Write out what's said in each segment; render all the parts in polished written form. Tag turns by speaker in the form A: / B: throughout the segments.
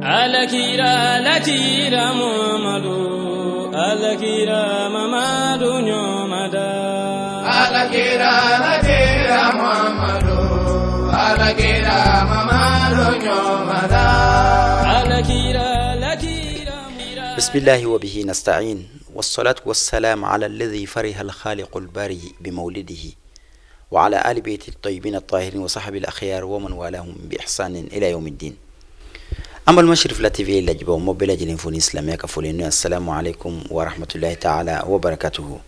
A: Alakira Muhammadu Alakira Mamadu Nyomada Alakira Muhammadu Alakira Mamadu Nyomada Alakira
B: بسم الله وبه نستعين والصلاة والسلام على الذي فرح الخالق البارئ بمولده وعلى آل بيت الطيبين الطاهرين وصحب الأخيار ومن والاهم بإحسان إلى يوم الدين. أما المشرف لا تي في إلا جبوا موبيلا جلين فون إسلامي كفولين السلام عليكم ورحمة الله تعالى وبركاته.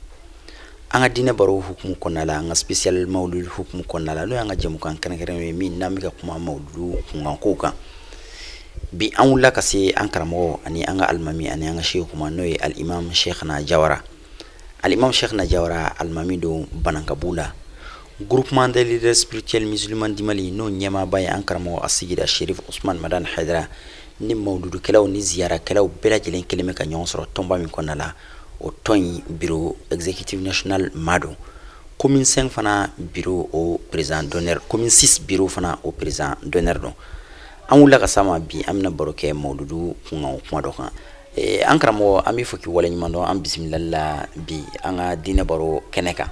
B: أنا دينا برو حكم كنا لا أنا سبيسيال مولود حكم كنا لا لو أنا جمو كان كريم مين نامي كما مولود كنا كوكا bi an wula ka se an karamo ani an ga almami ani an ga shehu kuma noye al-imam Sheikhna Jawara al-imam Sheikhna Jawara almami do banankabula groupement des leaders spirituels musulmans dimali no nyama bay an karamo asigida Sherif Ousmane Madan Haidara ni mawdudu kelaw ni ziyara kelaw bela jelen keleme ka nyon soro tomba min konala o ton bureau executive national mado commune 5 fana bureau au président d'honneur commune 6 bureau fana au président d'honneur do an wula ka sama bi amna baroke maududu kuma do kan an karamo ami foki wala nyimando an bismillah bi an ga dina baro keneka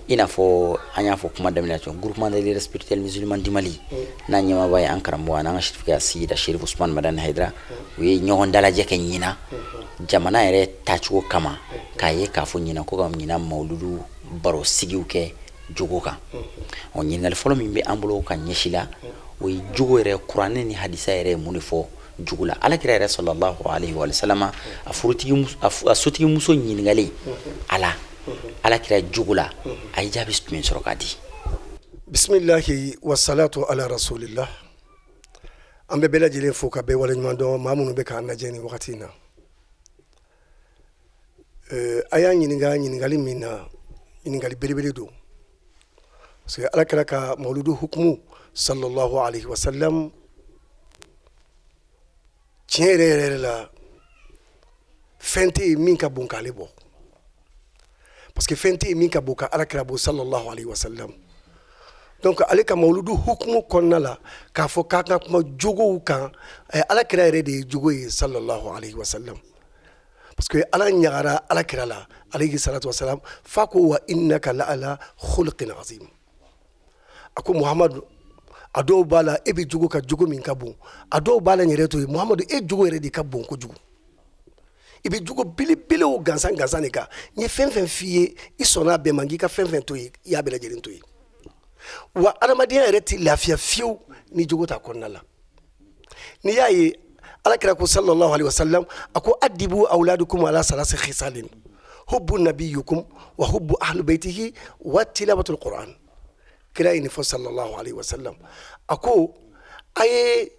B: ina fo anya fo kuma damina to groupement des leaders spirituels musulmans du Mali na nyama bay an karamo an shirfika sida Sherif Ousmane Madan Haidara we nyon dala je ken nyina jamana ere tachuo kama kaye ka fo nyina ko gam nyina maududu baro sigiuke jogoka on nyingal folo mimbe ambulo kan nyeshila we jugore Qur'an ni hadisa ere munifo jugula alakira ere sallallahu alaihi wa sallama asuti muso nyingali alakira jugula ay jabis tumen sorokati
C: bismillah wa salatu ala rasulillah ambe bela jile foka be wala nyando mamunu be kan najeni wakati na aya nyingali mina nyingali belebele do parce que alakira ka mauludu hukmu sallallahu alayhi wa sallam tiere la fente minka bonkale bo parce que fente minka boka alakira bo sallallahu alayhi wa sallam donc aleka mauludu hukmu konnala ka fo kaka kuma jogo kan alakira de jogo sallallahu alayhi wa sallam parce que ala nyara alakira la alayhi salatu wa salam fako wa innaka la ala khulqin azim ako muhammad ado bala ebi jugo ka jugo min kabon ado bala nyere to muhammadu e jugo ere di kabon ko jugo ibi jugo bili o gansan ne ka ni fenfen fiye isona be mangi ka fenfen to ya bela jerin to wa aramadiya ere ti lafiya fiu ni jugo ta konnala ni yayi alakira ko sallallahu alaihi wasallam ako adibu auladukum ala salasi khisalin hubbu nabiyukum wa hubbu ahli baitihi wa tilawatul qur'an kira ini fo sallallahu alaihi wasallam ako aye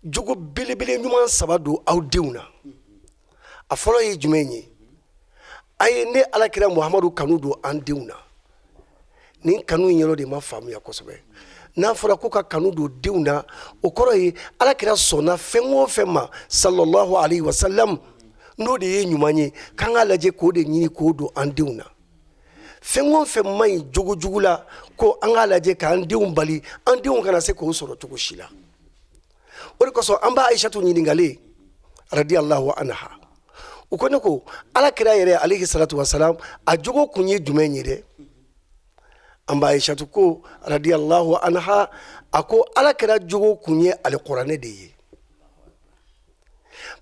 C: jugo bilibili nyuma sabado awdeuna afolo ye jumenyi aye ne alakira muhammadu kanudo andeuna ni kanu nyero de ma famu ya kosobe na fora ko ka kanudo deuna okoro ye alakira sona fenwo fema sallallahu alaihi wasallam no de ye nyumanyi kanga laje ko de nyini ko do andeuna fengon fe mai jugula ko an alaje ka an diun bali an diun kana se ko soro to shila ori ko so amba Aisha to nyingale radiyallahu anha ukone ko ala kira yere alayhi salatu wassalam a jugo kunye jumenyi de amba Aisha to ko radiyallahu anha ako ala kira jugo kunye alqur'ane de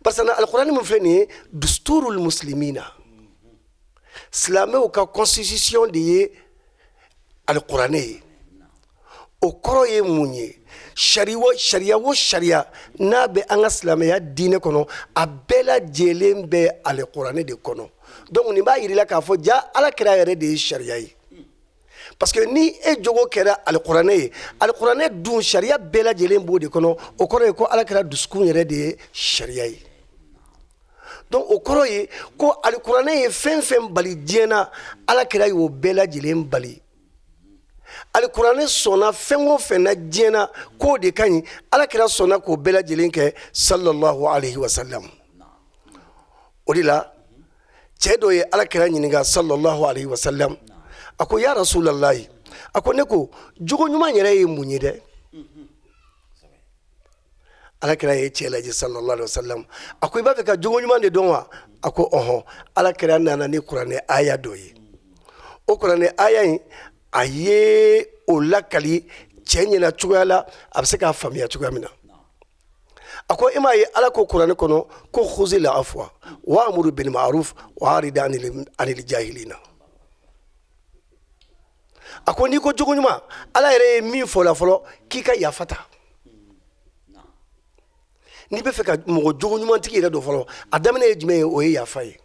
C: basana alqur'ane mun fene dusturul muslimina Slamé ou ka constitution de al-Qur'ane o koro ye munye sharia na be anga slamaya dine kono abela jelembe al-Qur'ane de kono donc ni ba yirila ka fo ja ala kira yere de sharia yi parce que ni e jogo kera al-Qur'ane dun sharia bela jelembo de kono o koro ko ala kira duskun yere de sharia yi donc o koro ye ko al-Qur'an ye fenfen bali diena ala kira yo bela jilen bali al-Qur'an sona fengo fena diena ko de kanyi ala kira sona ko bela jilen ke sallallahu alaihi wasallam odila chedo ye ala kira nyiniga sallallahu alaihi wasallam ako ya rasulullah ako ne ko jogo nyuma nyere ye munyide alakira ye cɛ lajɛ sallallahu alaihi wasallam a ko i b'a fɛ ka jogo ɲuman de dɔn wa a ko ɔhɔn alakira nana ni kuranɛ aya dɔ ye o kuranɛ aya in a ye o lakali cɛ ɲɛna cogoya la a bɛ se k'a faamuya cogoya min na a ko i m'a ye ala ko kuranɛ kɔnɔ ko khuzil afwa wa'mur bil ma'ruf wa arid anil jahilina a ko n'i ko jogo ɲuman ala yɛrɛ ye min fɔ la fɔlɔ k'i ka yafa ta n'i bɛ fɛ ka mɔgɔ jogo ɲumantigi yɛrɛ dɔ fɔlɔ a daminɛ ye jumɛn ye o ye yafa ye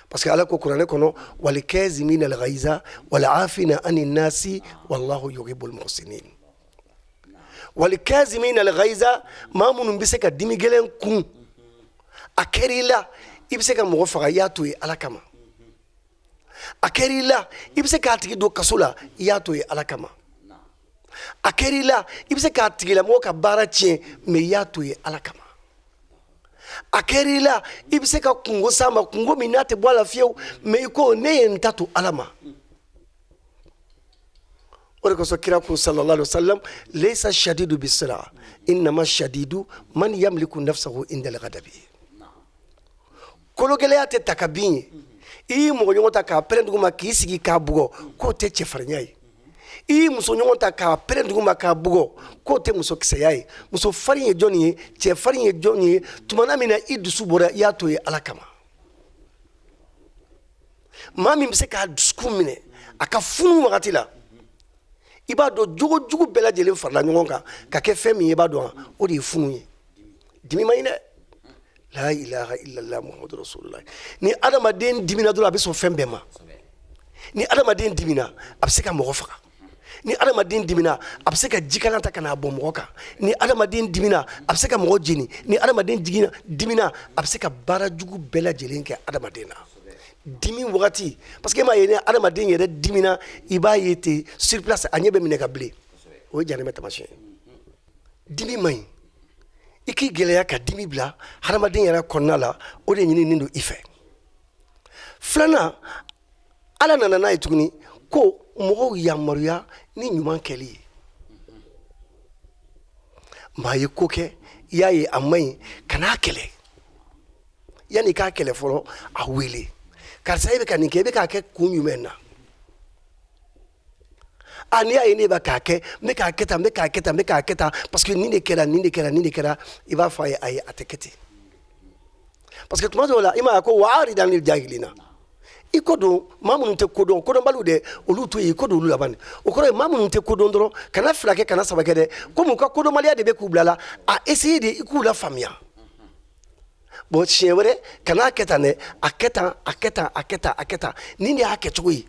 C: parce que ala ko kuranɛ kɔnɔ wal kazimina al ghaiza wal afina anin nasi wallahu yuhibbul muhsinin wal kazimina al ghaiza maa minnu bɛ se ka dimi gɛlɛn kun a kɛra i la i bɛ se ka mɔgɔ faga i y'a to ye ala kama a kɛra i la i bɛ se k'a tigi don kaso la i y'a to ye ala kama a kɛra i la i bɛ se k'a tigilamɔgɔ ka baara tiɲɛ mais i y'a to ye ala kama a kɛra i la i bɛ se ka kungo s'a ma kungo min n'a tɛ bɔ a la fiyewu mais i ko ne ye n ta to ala ma o de kosɔn kira ko sallallahu alaihi wasallam laysa shadidu bisira innama shadidu man yamliku nafsahu indal ghadabi kologɛlɛya tɛ ta ka bin ye i y'i mɔgɔ ɲɔgɔn ta k'a pɛrɛn dugu ma k'i sigi k'a bugɔ k'o tɛ cɛfarinya ye i y'i muso ɲɔgɔn ta k'a pɛrɛn dugu ma k'a bugɔ k'o tɛ musokisɛya ye muso farin ye jɔn ye cɛ farin ye jɔn ye tumana min na i dusu bɔra i y'a to ye ala kama maa min bɛ se k'a dusukun minɛ a ka funu wagati la i b'a dɔn jogo jugu bɛɛ lajɛlen farala ɲɔgɔn kan ka kɛ fɛn min ye i b'a dɔn o de ye funu ye dimi ma ɲi dɛ la ilaha illallah muhammadu rasulullah ni adamaden dimina dɔrɔn a bɛ sɔn fɛn bɛɛ ma ni adamaden dimina a bɛ se ka mɔgɔ faga ni adamaden dimina a bɛ se ka jikalan ta ka n'a bɔ mɔgɔ kan ni adamaden dimina a bɛ se ka mɔgɔ jeni ni adamaden dimina a bɛ se ka baara jugu bɛɛ lajɛlen kɛ adamaden na dimi wagati parce que e m'a ye ni adamaden yɛrɛ dimina i b'a ye ten sur place a ɲɛ bɛ minɛ ka bilen o ye janɛmɛ taamasiyɛn dimi man ɲi i k'i gɛlɛya ka dimi bila hadamaden yɛrɛ kɔnɔna la o de ɲininen don i fɛ filanan ala nana n'a ye tuguni ko mɔgɔw yamaruya ni ɲuman kɛli ye maa ye ko kɛ i y'a ye a man ɲi kan'a kɛlɛ yanni i k'a kɛlɛ fɔlɔ a wele karisa e bɛ ka nin kɛ e bɛ k'a kɛ kun jumɛn na n'i y'a ye ne bɛ k'a kɛ n bɛ k'a kɛ tan n bɛ k'a kɛ tan n bɛ k'a kɛ tan parce que nin de kɛra nin de kɛra nin de kɛra i b'a fɔ a ye ayi a tɛ kɛ ten parce que tuma dɔw la i m'a ye ko wa arid anil jahilina i ko don maa minnu tɛ kodɔn kodɔnbaliw dɛ olu to yen i ko don olu laban o kɔrɔ ye maa minnu tɛ kodɔn dɔrɔn kana fila kɛ kana saba kɛ dɛ komi u ka kodɔnbaliya de bɛ k'u bila la a essayer de i k'u la faamuya bon siɲɛ wɛrɛ kana kɛ tan dɛ a kɛ tan a kɛ tan a kɛ tan a kɛ tan nin de y'a kɛcogo ye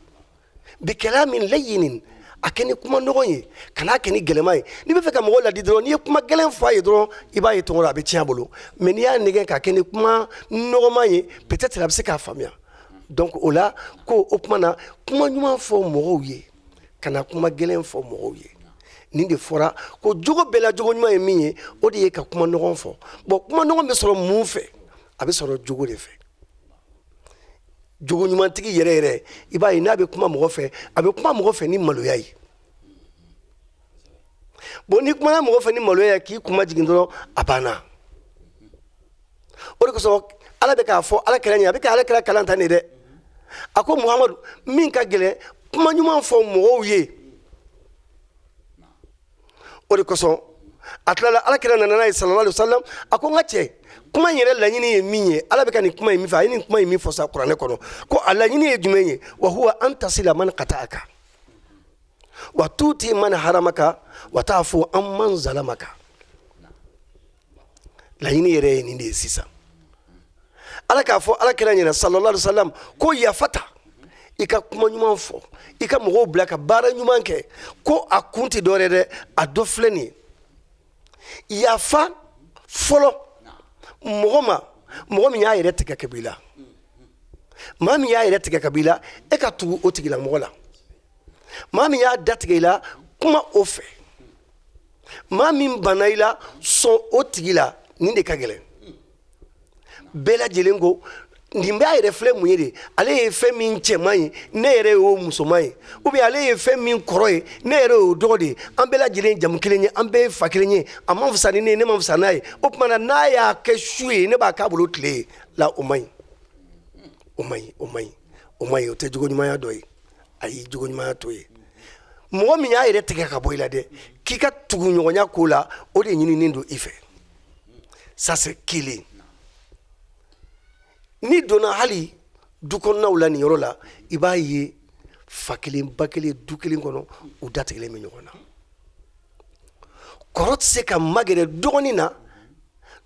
C: bi kalamin layyinin a kɛ ni kuma nɔgɔn ye kana kɛ ni gɛlɛman ye n'i bɛ fɛ ka mɔgɔw ladi dɔrɔn n'i ye kuma gɛlɛn fɔ a ye dɔrɔn i b'a ye tɔgɔ a bɛ tiɲɛ a bolo mais n'i y'a nɛgɛn k'a kɛ ni kuma nɔgɔman ye peut-être a bɛ se k'a faamuya donc o la ko o kuma na kuma ɲuman fɔ mɔgɔw ye kana kuma gɛlɛn fɔ mɔgɔw ye nin de fɔra ko jogo bɛɛ la jogo ɲuman ye min ye o de ye ka kuma nɔgɔn fɔ bon kuma nɔgɔn bɛ sɔrɔ mun fɛ a bɛ sɔrɔ jogo de fɛ jogo ɲumantigi yɛrɛ yɛrɛ i b'a ye n'a bɛ kuma mɔgɔ fɛ a bɛ kuma mɔgɔ fɛ ni maloya ye bon ni kumana mɔgɔ fɛ ni maloya ye k'i kuma jigin dɔrɔn a banna o de kosɔn ala bɛ k'a fɔ ala kɛra ɲɛ a bɛ kɛ ala kɛra kalan ta nin dɛ a ko muhamadu min ka gɛlɛn kuma ɲuman fɔ mɔgɔw ye o de kosɔn a tilala ala kɛra nana n'a ye sallallahu alaihi wasallam a ko n ka cɛ kuma in yɛrɛ laɲini ye min ye ala bɛ ka nin kuma in min fɛ a ye nin kuma in min fɔ sa kuranɛ kɔnɔ ko a laɲini ye jumɛn ye wa huwa an tasila man qata'aka wa tuti man haramaka wa ta'fu an man zalamaka laɲini yɛrɛ ye nin de ye sisan ala k'a fɔ ala kɛra ɲɛna sallallahu alaihi wasallam ko yafata i ka kuma ɲuman fɔ i ka mɔgɔw bila ka baara ɲuman kɛ ko a kun tɛ dɔwɛrɛ dɛ a dɔ filɛ nin ye yafa fɔlɔ mɔgɔ ma mɔgɔ min y'a yɛrɛ tigɛ ka bɔ i la maa min y'a yɛrɛ tigɛ ka bɔ i la e ka tugu o tigilamɔgɔ la maa min y'a datigɛ i la kuma o fɛ maa min banna i la sɔn o tigi la nin de ka gɛlɛn bɛɛ lajɛlen ko nin bɛ a yɛrɛ filɛ mun ye de ale ye fɛn min cɛman ye ne yɛrɛ y'o musoman ye ou bien ale ye fɛn min kɔrɔ ye ne yɛrɛ y'o dɔgɔ de ye an bɛɛ lajɛlen jamu kelen ye an bɛɛ ye fa kelen ye a ma fisa ni ne ye ne ma fisa n'a ye o tuma na n'a y'a kɛ su ye ne b'a k'a bolo tile ye la o man ɲi o man ɲi o man ɲi o man ɲi o tɛ jogoɲumanya dɔ ye ayi jogoɲumanya t'o ye mɔgɔ min y'a yɛrɛ tigɛ ka bɔ i la dɛ k'i ka tugu ɲɔgɔnya ko la o de ɲininen don i fɛ ça c'est kelen ni donna hali du kɔnɔnaw la nin yɔrɔ la i b'a ye fa kelen ba kelen du kelen kɔnɔ u datigɛlen bɛ ɲɔgɔn na kɔrɔ tɛ se ka magɛrɛ dɔgɔnin na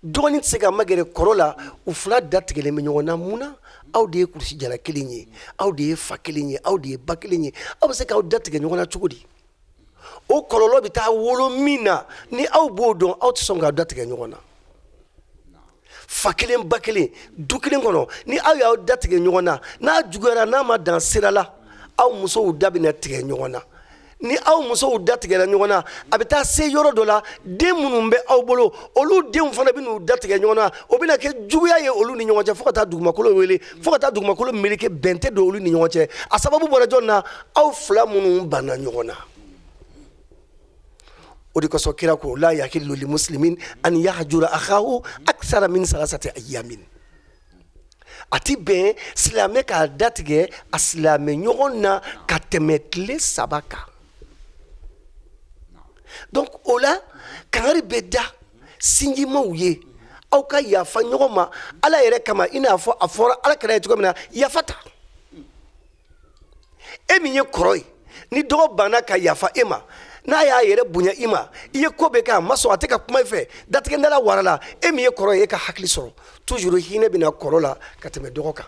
C: dɔgɔnin tɛ se ka magɛrɛ kɔrɔ la u fila datigɛlen bɛ ɲɔgɔn na mun na aw de ye kurusi jala kelen ye aw de ye fa kelen ye aw de ye ba kelen ye aw bɛ se k'aw datigɛ ɲɔgɔn na cogo di o kɔlɔlɔ bɛ taa wolo min na ni aw b'o dɔn aw tɛ sɔn k'aw datigɛ ɲɔgɔn na fa kelen ba kelen du kelen kɔnɔ ni aw y'aw datigɛ ɲɔgɔn na n'a juguyara n'a ma dan sira la aw musow da bɛna tigɛ ɲɔgɔn na ni aw musow datigɛra ɲɔgɔn na a bɛ taa se yɔrɔ dɔ la den minnu bɛ aw bolo olu denw fana bɛ n'u datigɛ ɲɔgɔn na o bɛna kɛ juguya ye olu ni ɲɔgɔn cɛ fo ka taa dugumakolo wele fo ka taa dugumakolo meleke bɛn tɛ don olu ni ɲɔgɔn cɛ a sababu bɔra jɔn na aw fila minnu banna ɲɔgɔn na o de kosɔn kira ko la yahillu li muslimin an yahjura akhahu akthara min salasati ayyamin a ti bɛn silamɛ k'a datigɛ a silamɛ ɲɔgɔn na ka tɛmɛ tile 3 kan donc o la kangari bɛ da sinjimaw ye aw ka yafa ɲɔgɔn ma ala yɛrɛ kama i n'a fɔ a fɔra ala kɛra ye cogo min na yafa ta e min ye kɔrɔ ye ni dɔgɔ banna ka yafa e ma n'a y'a yɛrɛ bonya i ma i ye ko bɛ kɛ a ma sɔn a tɛ ka kuma i fɛ datigɛndala warala e min ye kɔrɔ ye e ka hakili sɔrɔ toujours hinɛ bɛna kɔrɔ la ka tɛmɛ dɔgɔ kan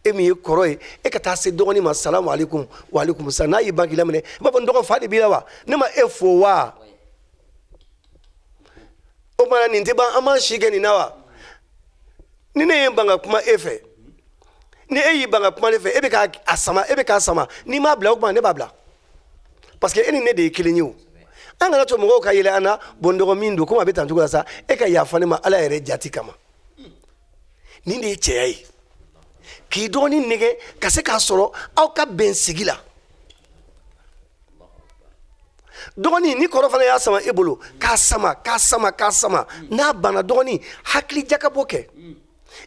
C: e min ye kɔrɔ ye e ka taa se dɔgɔnin ma salamu alaikum wa alaikum salam n'a y'i ban k'i laminɛ i b'a fɔ n dɔgɔ fa de b'i la wa ne ma e fo wa o tuma nin tɛ ban an b'an si kɛ nin na wa ni ne ye n ban ka kuma e fɛ ni e y'i ban ka kuma ne fɛ e bɛ k'a sama e bɛ k'a sama n'i m'a bila o tuma ne b'a bila parce que e ni ne de ye kelen ye o an kana to mɔgɔw ka yɛlɛ an na bon dɔgɔ min don komi a bɛ tan cogo la sa e ka yafa ne ma ala yɛrɛ jati kama nin de ye cɛya ye k'i dɔgɔnin nɛgɛ ka se k'a sɔrɔ aw ka bɛn sigi la dɔgɔnin ni kɔrɔ fana y'a sama e bolo k'a sama k'a sama k'a sama n'a banna dɔgɔnin hakili jakabɔ kɛ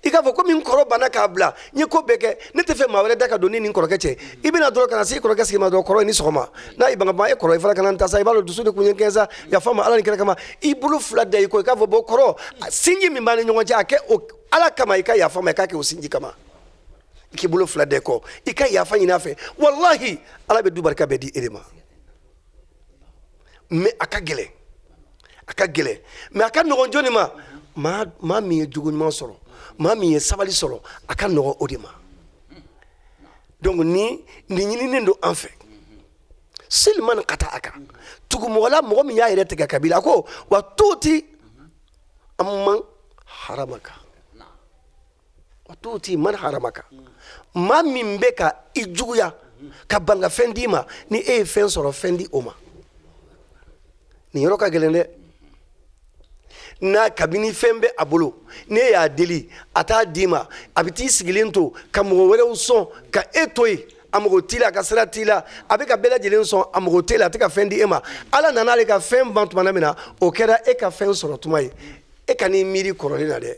C: i k'a fɔ komi n kɔrɔ banna k'a bila n ye ko bɛɛ kɛ ne tɛ fɛ maa wɛrɛ da ka don ni nin kɔrɔkɛ cɛ i bɛna dɔrɔn ka na se i kɔrɔkɛ sigi ma dɔrɔn kɔrɔ ye ni sɔgɔma n'a y'i ban ka ban e kɔrɔ i fana ka na n ta sa i b'a dɔn dusu de kun ye kɛ sa yafa ma ala ni kɛnɛ kama i bolo fila da i ko i k'a fɔ bɔ kɔrɔ sinji min b'a ni ɲɔgɔn cɛ a kɛ o ala kama i ka yafa ma i k'a kɛ o sinji kama i k'i bolo fila da i kɔ i ka yafa ɲini a fɛ walahi ala bɛ du barika bɛɛ di e de ma mais a ka gɛlɛn mais a ka nɔgɔn jɔnni ma maa min ye jogo ɲuman sɔrɔ maa min ye sabali sɔrɔ a ka nɔgɔn o de ma donc nin ɲininen don an fɛ seliman ka taa a kan tugumɔgɔla mɔgɔ min y'a yɛrɛ tigɛ kabila a ko wa tuuti amman haramaka wa tuuti man haramaka maa min bɛ ka i juguya ka ban ka fɛn d'i ma ni e ye fɛn sɔrɔ fɛn di o ma nin yɔrɔ ka gɛlɛn dɛ n'a kabini fɛn bɛ a bolo ne y'a deli a t'a d'i ma a bɛ t'i sigilen to ka mɔgɔ wɛrɛw sɔn ka e to yen a mago t'i la a ka sira t'i la a bɛ ka bɛɛ lajɛlen sɔn a mago t'i la a tɛ ka fɛn di e ma ala nana ale ka fɛn ban tuma min na o kɛra e ka fɛn sɔrɔ tuma ye e ka n'i miiri kɔrɔlen na dɛ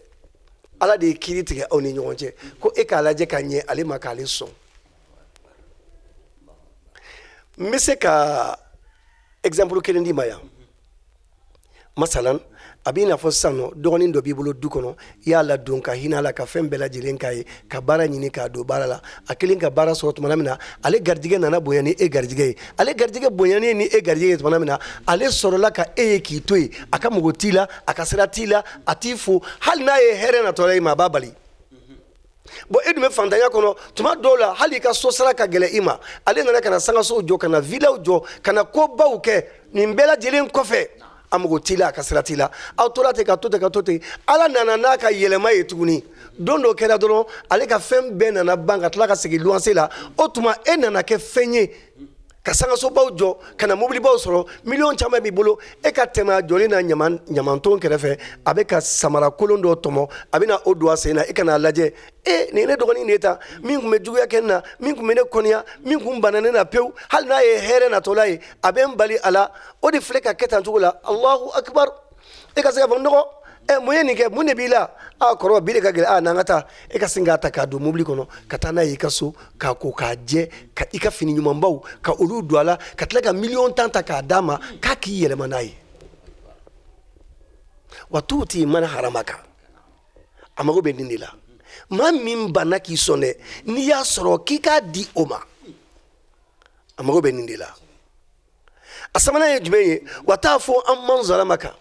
C: ala de ye kiiri tigɛ aw ni ɲɔgɔn cɛ ko e k'a lajɛ ka ɲɛ ale ma k'ale sɔn n bɛ se ka exemple kelen d'i ma yan masalan a b'i n'a fɔ sisan nɔ dɔgɔnin dɔ b'i bolo du kɔnɔ i y'a ladon ka hinɛ a la ka fɛn bɛɛ lajɛlen k'a ye ka baara ɲini k'a don baara la a kelen ka baara sɔrɔ tuma min na ale garijɛgɛ nana bonya ni e garijɛgɛ ye ale garijɛgɛ bonyanen ni e garijɛgɛ ye tuma min na ale sɔrɔla ka e ye k'i to yen a ka mago t'i la a ka sira t'i la a t'i fo hali n'a ye hɛrɛ natɔla i ma a b'a bali bon e dun bɛ fantanya kɔnɔ tuma dɔw la hali i ka so sara ka gɛlɛ i ma ale nana ka na sangasow jɔ ka na vilaw jɔ ka na kobaw kɛ nin bɛɛ lajɛlen kɔfɛ a mago t'i la a ka sira t'i la aw tora ten ka to ten ka to ten ala nana n'a ka yɛlɛma ye tuguni don dɔ kɛra dɔrɔn ale ka fɛn bɛɛ nana ban ka tila ka segin luwanse la o tuma e nana kɛ fɛn ye ka sangasobaw jɔ ka na mobilibaw sɔrɔ miliyɔn caman b'i bolo e ka tɛmɛ a jɔlen na ɲamanton kɛrɛfɛ a bɛ ka samara kolon dɔ tɔmɔ a bɛ na o don a sen na e ka n'a lajɛ nin ye ne dɔgɔnin de ye tan min tun bɛ juguya kɛ ne na min tun bɛ ne kɔniya min tun banna ne na pewu hali n'a ye hɛrɛ natɔla ye a bɛ n bali a la o de filɛ ka kɛ tan cogo la Allahu akbar e ka se ka fɔ nɔgɔ mun ye nin kɛ mun de b'i la kɔrɔ bi de ka gɛlɛn n'an ka taa e ka sin k'a ta k'a don mobili kɔnɔ ka taa n'a ye i ka so k'a ko k'a jɛ ka i ka fini ɲumanbaw ka olu don a la ka tila ka miliyɔn tan ta k'a d'a ma k'a k'i yɛlɛma n'a ye wa tuuti mana harama kan a mago bɛ nin de la maa min banna k'i sɔn dɛ n'i y'a sɔrɔ k'i k'a di o ma a mago bɛ nin de la a sabanan ye jumɛn ye wa t'a fɔ an man zalama kan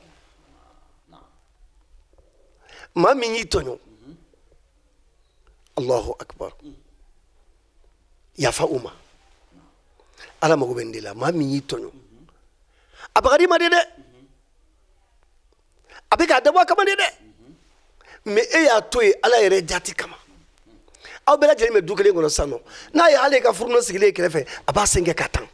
C: maa min y'i tɔɲɔ Allahu akbar yafa o ma ala mago bɛ nin de la maa min y'i tɔɲɔ a bagadi ma de dɛ a bɛ k'a dabɔ a kama de dɛ mais e y'a to yen ala yɛrɛ jati kama aw bɛɛ lajɛlen bɛ du kelen kɔnɔ sisan nɔ n'a ye hali ka furunɔ sigilen kɛrɛfɛ a b'a sen kɛ ka tan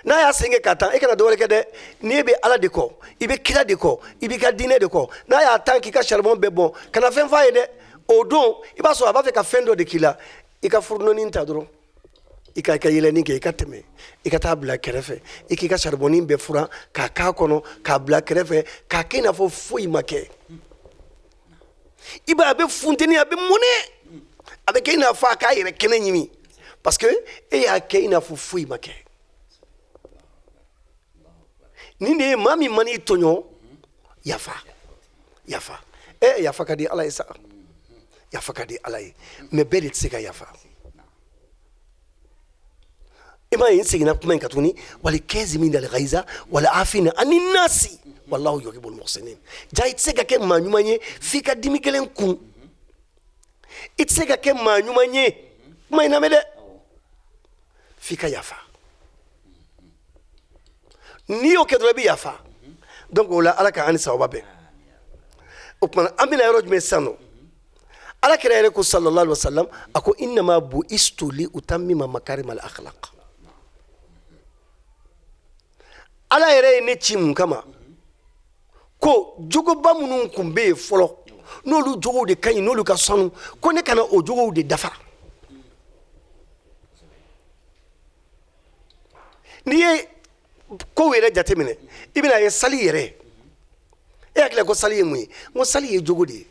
C: n'a y'a sen kɛ ka tan e kana dɔwɛrɛ kɛ dɛ n'e bɛ ala de kɔ i bɛ kira de kɔ i b'i ka diinɛ de kɔ n'a y'a tan k'i ka charbon bɛɛ bɔn kana fɛn f'a ye dɛ o don i b'a sɔrɔ a b'a fɛ ka fɛn dɔ de k'i la i ka furunɔnin ta dɔrɔn i ka yɛlɛnin kɛ i ka tɛmɛ i ka taa bila kɛrɛfɛ i k'i ka charbonnin bɛɛ furan k'a k'a kɔnɔ k'a bila kɛrɛfɛ k'a kɛ i n'a fɔ foyi ma kɛ i b'a ye a bɛ funteni a bɛ mɔnɛ a bɛ kɛ i n'a fɔ a k'a yɛrɛ kɛnɛ ɲimi parce que e y'a kɛ i n'a fɔ foyi ma kɛ nin de ye maa min man'i tɔɲɔ yafa yafa ka di ala ye sa yafa ka di ala ye mais bɛɛ de tɛ se ka yafa i m'a ye n seginna kuma in kan tuguni wali kɛzimin dal ghaiza wala afina ani nasi wallahu yuhibbul muhsinin ja i tɛ se ka kɛ maa ɲuman ye f'i ka dimi kelen kun i tɛ se ka kɛ maa ɲuman ye kuma in lamɛn dɛ f'i ka yafa n'i y'o kɛ dɔrɔn i bɛ yafa donc o la ala ka an ni sababa bɛn o tuma an bɛna yɔrɔ jumɛn sisan nɔ ala kira yɛrɛ ko sallallahu alaihi wa sallam a ko innama bu'istu li utammima makarimal akhlaq ala yɛrɛ ye ne ci mun kama ko jogoba minnu tun bɛ yen fɔlɔ n'olu jogow de ka ɲi n'olu ka sanu ko ne kana o jogow de dafa n'i ye kow yɛrɛ jateminɛ i bɛna ye sali yɛrɛ e hakili la ko sali ye mun ye n ko sali ye jogo de ye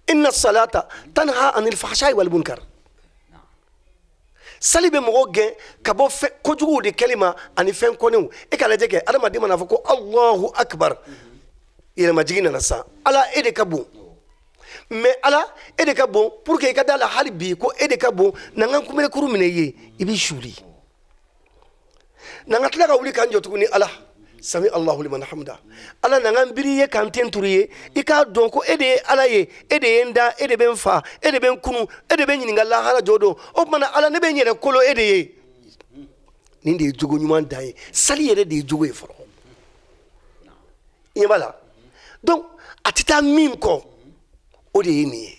C: inna salata tanha anil fahsha'i wal munkar sali bɛ mɔgɔ gɛn ka bɔ kojuguw de kɛli ma ani fɛn kɔnɛw e ka lajɛ kɛ adamaden mana fɔ ko Allahu akbar yɛlɛmajigi nana sa ala e de ka bon mais ala e de ka bon pour que i ka da la hali bi ko e de ka bon na n ka kunbɛnkuru minɛ i ye i b'i suuli na n ka tila ka wuli k'an jɔ tuguni ala sami Allahu liman hamda ala na n ka biri ye k'an ten turu ye i k'a dɔn ko e de ye ala ye e de ye n da e de bɛ n fa e de bɛ n kunu e de bɛ n ɲininka lahara jɔ don o tuma na ala ne bɛ n yɛrɛ kolo e de ye nin de ye jogo ɲuman dan ye sali yɛrɛ de ye jogo ye fɔlɔ i ɲɛ b'a la donc a tɛ taa min kɔ o de ye nin ye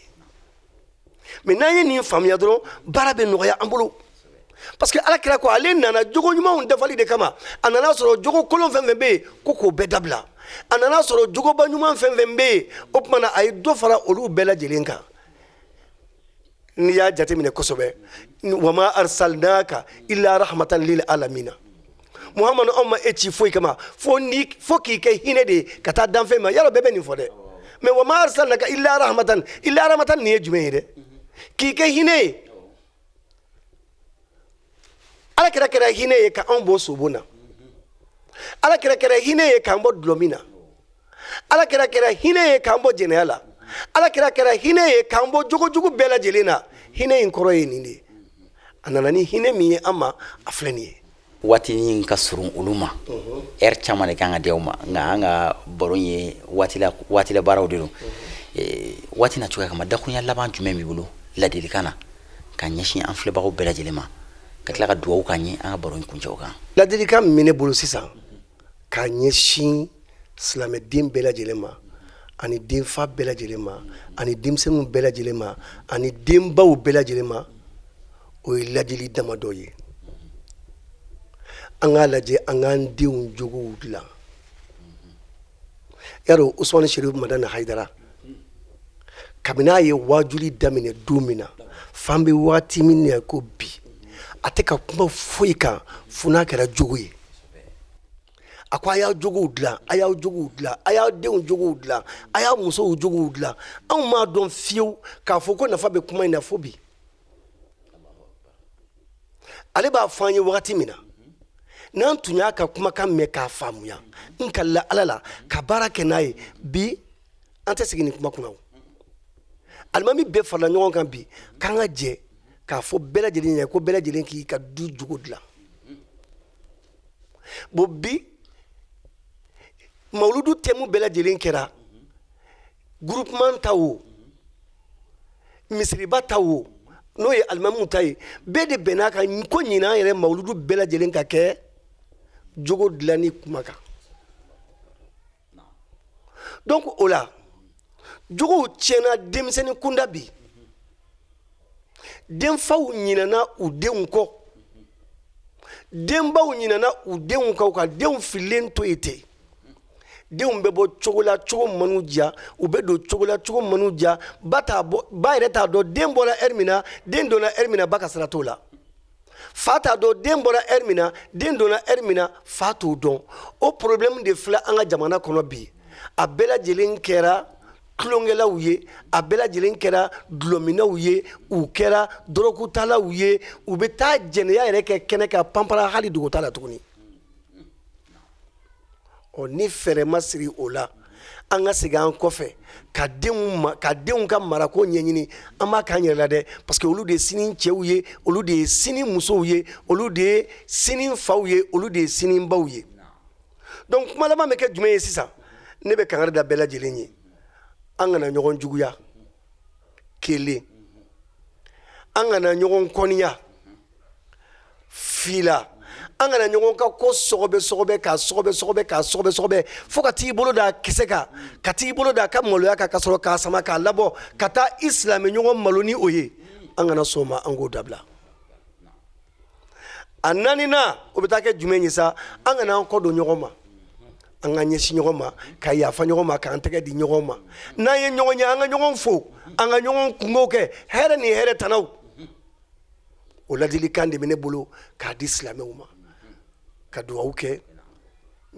C: mais n'an ye nin faamuya dɔrɔn baara bɛ nɔgɔya an bolo parce que ala kira ko ale nana jogo ɲumanw dafali de kama a nana sɔrɔ jogo kolon fɛn fɛn bɛ yen ko k'o bɛɛ dabila a nana sɔrɔ jogoba ɲuman fɛn fɛn bɛ yen o tuma na a ye dɔ fara olu bɛɛ lajɛlen kan n'i y'a jateminɛ kosɛbɛ wa ma arsalnaka illa rahmatan lil alamina muhamadu anw ma e ci foyi kama fo k'i kɛ hinɛ de ye ka taa danfɛn ma yɔrɔ bɛɛ bɛ nin fɔ dɛ mais wa ma arsalnaka illa rahmatan nin ye jumɛn ye dɛ k'i kɛ hinɛ ye ala kɛra hinɛ ye ka anw bɔ sobon na ala kɛra hinɛ ye k'an bɔ dulɔmin na ala kɛra hinɛ ye k'an bɔ jɛnɛya la ala kɛra hinɛ ye k'an bɔ jogojugu bɛɛ lajɛlen na hinɛ in kɔrɔ ye nin de ye a nana ni hinɛ min ye an ma a filɛ nin ye
B: waati in ka surun olu ma heure caman de kan ka di aw ma nka an ka baro ye waati la baaraw de don waati na cogoya kama dakurunya laban jumɛn b'i bolo ladilikan na ka ɲɛsin an filɛbagaw bɛɛ lajɛlen ma ka tila ka dugawu k'an ye an ka baro in kuncɛw kan
C: ladilikan min bɛ ne bolo sisan k'a ɲɛsin silamɛden bɛɛ lajɛlen ma ani denfa bɛɛ lajɛlen ma ani denmisɛnninw bɛɛ lajɛlen ma ani denbaw bɛɛ lajɛlen ma o ye ladili damadɔ ye an k'a lajɛ an k'an denw jogow dilan yarɔ usmani sherif madani hayidara kabini a ye wajuli daminɛ don min na fan bɛ waati min na ko bi a tɛ ka kuma foyi kan fo n'a kɛra jogo ye a ko a y'a jogow dilan a y'aw jogow dilan a y'aw denw jogow dilan a y'a musow jogow dilan anw m'a dɔn fiyewu k'a fɔ ko nafa bɛ kuma in na fo bi ale b'a fɔ an ye wagati min na n'an tun y'a ka kumakan mɛn k'a faamuya n kalila ala la ka baara kɛ n'a ye bi an tɛ segin nin kuma kunna o alimami bɛɛ farala ɲɔgɔn kan bi k'an ka jɛ k'a fɔ bɛɛ lajɛlen ɲɛ ko bɛɛ lajɛlen k'i ka du jogo dilan bon bi mawuludu tɛmu bɛɛ lajɛlen kɛra groupement ta o misiriba ta o n'o ye alimamiw ta ye bɛɛ de bɛn'a kan ko ɲinan yɛrɛ mawuludu bɛɛ lajɛlen ka kɛ jogo dilanni kuma kan donc o la jogow tiɲɛna denmisɛnnin kunda bi denfaw ɲinana u denw kɔ denbaw ɲinana u denw kɔ ka denw fililen to yen ten denw bɛ bɔ cogo la cogo manu diya u bɛ don cogo la cogo manu diya ba yɛrɛ t'a dɔn den bɔra ɛri min na den donna ɛri min na ba ka sira t'o la fa t'a dɔn den bɔra ɛri min na den donna ɛri min na fa t'o dɔn o problème de filɛ an ka jamana kɔnɔ bi a bɛɛ lajɛlen kɛra tulonkɛlaw ye a bɛɛ lajɛlen kɛra dulɔminaw ye u kɛra dɔrɔkutalaw ye u bɛ taa jɛnɛya yɛrɛ kɛ kɛnɛ kan panpara hali dogo t'a la tuguni ni fɛrɛ ma siri o la an ka segin an kɔfɛ ka denw ka marako ɲɛɲini an b'a k'an yɛrɛ la dɛ parce que olu de ye sini cɛw ye olu de ye sini musow ye olu de ye sini faw ye olu de ye sini baw ye donc kuma laban bɛ kɛ jumɛn ye sisan ne bɛ kangari da bɛɛ lajɛlen ye an kana ɲɔgɔn juguya kelen an kana ɲɔgɔn kɔniya fila an kana ɲɔgɔn ka ko sɔgɔbɛ k'a fo ka t'i bolo da kisɛ kan ka t'i bolo da ka maloya kan ka sɔrɔ k'a sama k'a labɔ ka taa i silamɛ ɲɔgɔn malo ni o ye an kana sɔn o ma an k'o dabila a naaninan o bɛ taa kɛ jumɛn ye sa an kana an kɔ don ɲɔgɔn ma an ka ɲɛsin ɲɔgɔn ma ka yafa ɲɔgɔn ma k'an tɛgɛ di ɲɔgɔn ma n'an ye ɲɔgɔn ye an ka ɲɔgɔn fo an ka ɲɔgɔn kungo kɛ hɛrɛ ni hɛrɛ tanaw o ladilikan de bɛ ne bolo k'a di silamɛw ma ka dugawu kɛ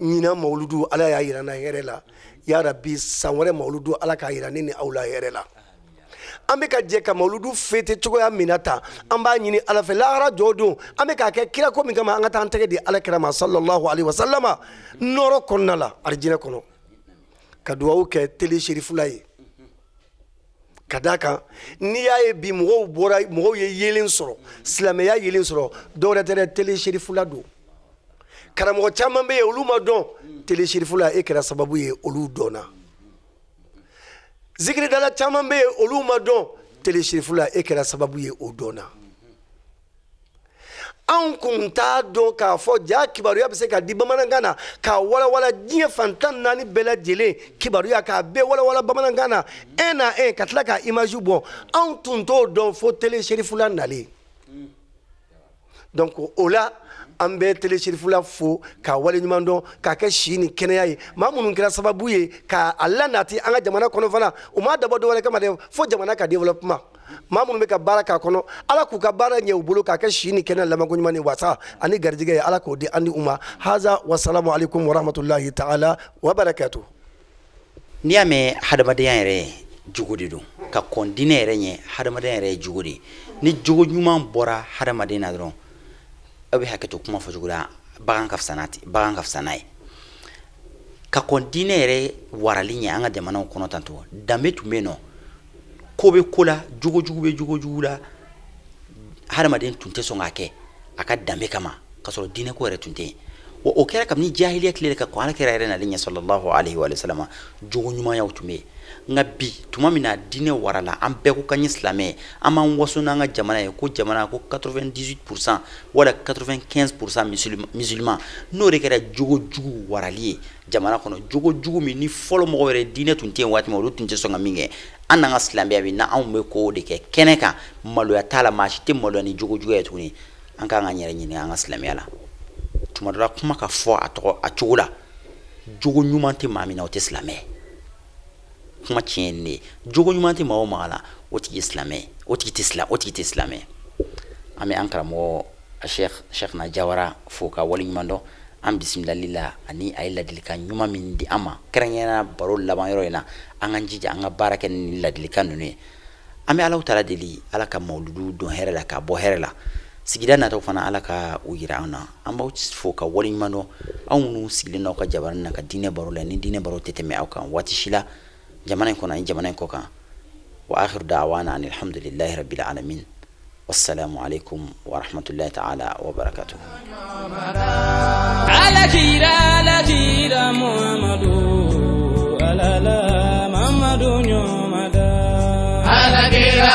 C: ɲinan mawuludu ala y'a yira n na hɛrɛ la ya rabi san wɛrɛ mawuludu ala k'a yira ne ni aw la hɛrɛ la an bɛ ka jɛ ka mawuludu fêter cogoya min na tan an b'a ɲini ala fɛ lahara jɔ don an bɛ k'a kɛ kira ko min kama an ka taa an tɛgɛ di alakira ma sallallahu alaihi wasallama nɔrɔ kɔnɔna la arijinɛ kɔnɔ ka dugawu kɛ tele serifula ye ka d'a kan n'i y'a ye bi mɔgɔw ye yelen sɔrɔ silamɛya yelen sɔrɔ dɔwɛrɛ tɛ dɛ tele serifula don karamɔgɔ caman bɛ yen olu ma dɔn tele serifula e kɛra sababu ye olu dɔnna zikiridala caman bɛ yen olu ma dɔn tele serifula e kɛra sababu ye o dɔnna anw kun t'a dɔn k'a fɔ ja kibaruya bɛ se ka di bamanankan na k'a walawala diɲɛ fan 14 bɛɛ lajɛlen kibaruya k'a bɛɛ walawala bamanankan na un à un ka tila ka image bɔ anw tun t'o dɔn fo tele serifula nalen donc o la an bɛ tele serifula fo k'a waleɲuman dɔn k'a kɛ si ni kɛnɛya ye maa minnu kɛra sababu ye k'a lanati an ka jamana kɔnɔ fana u m'a dabɔ dɔwɛrɛ kama dɛ fo jamana ka développement maa minnu bɛ ka baara k'a kɔnɔ ala k'u ka baara ɲɛ u bolo k'a kɛ si ni kɛnɛya labanko ɲuman ni wasa ani garijɛgɛ ye ala k'o di an ni u ma haza wasalamu alaikum warahmatulahi taala wa barakatuh.
B: n'i y'a mɛn hadamadenya yɛrɛ jogo de don ka kɔn diinɛ yɛrɛ ɲɛ hadamadenya yɛrɛ ye jogo de ye ni jogo ɲuman bɔra hadamaden na dɔrɔn aw bɛ hakɛ to kuma fɔcogo la bagan ka fisa n'a ye ka kɔn diinɛ yɛrɛ warali ɲɛ an ka jamanaw kɔnɔ tantɔ danbe tun bɛ yen nɔ ko bɛ ko la jogojugu bɛ jogojugu la hadamaden tun tɛ sɔn k'a kɛ a ka danbe kama ka sɔrɔ diinɛ ko yɛrɛ tun tɛ yen o kɛra kabini jahiliya tile ka ko alakira yɛrɛ nalen ɲɛ sallallahu alaihi wa sallam jogo ɲumanyaw tun bɛ nka bi tuma min na diinɛ warala an bɛɛ ko kan ye silamɛ an b'an waso n'an ka jamana ye ko jamana ko 98% wala 95% musulman n'o de kɛra jogo jugu warali ye jamana kɔnɔ jogo jugu min ni fɔlɔ mɔgɔ yɛrɛ diinɛ tun tɛ yen waati min olu tun tɛ sɔn ka min kɛ an n'an ka silamɛya bi na anw bɛ ko de kɛ kɛnɛ kan maloya t'a la maa si tɛ maloya ni jogo juguya ye tuguni an k'an ka yɛrɛ ɲini an ka silamɛya la tuma dɔ la kuma ka fɔ a cogo la jogo ɲuman tɛ maa min na o tɛ silamɛ kuma tiɲɛ ne jogo ɲuman tɛ maa o maa la o tigi ye silamɛ o tigi tɛ silamɛ an bɛ an karamɔgɔ Sheikh na Jawara fo ka wale ɲuman dɔn an bisimilali la ani a ye ladilikan ɲuman min di an ma kɛrɛnkɛrɛnnenya baro laban yɔrɔ in na an ka jija an ka baara kɛ ni ladilikan ninnu ye an bɛ Alahu Taala deli Ala ka mawludu don hɛrɛ la ka bɔ hɛrɛ la sigida nataw fana Ala ka u yira an na an b'aw fo ka wale ɲuman dɔn anw minnu sigilen n'aw ka jabanin na ka diinɛ baro la ni diinɛ baro tɛ tɛmɛ aw kan waati si la jamana in kɔnɔ ani jamana in kɔ kan wa akhiru da'wana alhamdulillahi rabbil alamin wassalamu alaikum wa rahmatullahi ta'ala wa barakatuh
A: alakira Muhammadu alala Muhammadu nyomada alakira